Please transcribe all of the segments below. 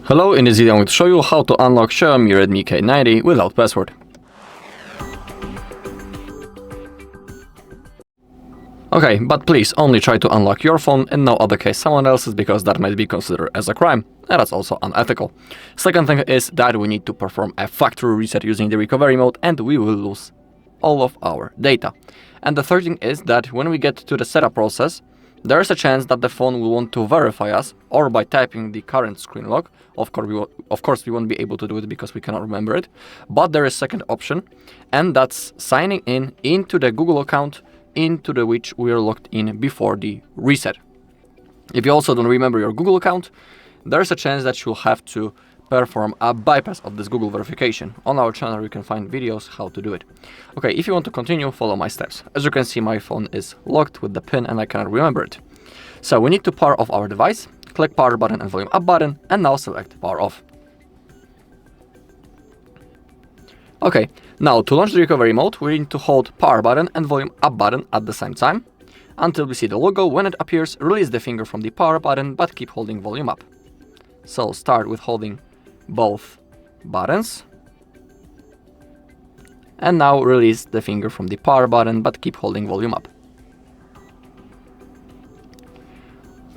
Hello, in this video I'm going to show you how to unlock Xiaomi Redmi K90 without password. Okay, but please only try to unlock your phone and no other case someone else's, because that might be considered as a crime, and that's also unethical. Second thing is that we need to perform a factory reset using the recovery mode and we will lose all of our data. And the third thing is that when we get to the setup process, there is a chance that the phone will want to verify us, or by typing the current screen lock. Of course, we won't be able to do it because we cannot remember it. But there is a second option, and that's signing in into the Google account into which we are logged in before the reset. If you also don't remember your Google account, there's a chance that you'll have to perform a bypass of this Google verification. On our channel you can find videos how to do it. Okay, if you want to continue, follow my steps. As you can see, my phone is locked with the pin and I cannot remember it. So we need to power off our device, click power button and volume up button, and now select power off. Okay, now to launch the recovery mode, we need to hold power button and volume up button at the same time. Until we see the logo. When it appears, release the finger from the power button, but keep holding volume up. So start with holding both buttons. And now release the finger from the power button, but keep holding volume up.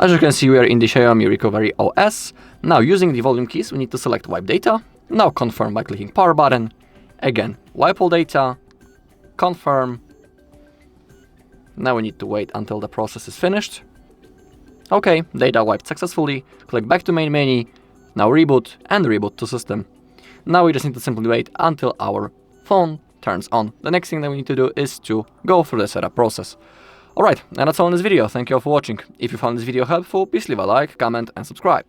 As you can see, we are in the Xiaomi Recovery OS. Now using the volume keys, we need to select wipe data. Now confirm by clicking power button. Again, wipe all data, confirm. Now we need to wait until the process is finished. Okay, data wiped successfully. Click back to main menu. Now reboot and reboot to system. Now we just need to simply wait until our phone turns on. The next thing that we need to do is to go through the setup process. Alright, and that's all in this video. Thank you all for watching. If you found this video helpful, please leave a like, comment and subscribe.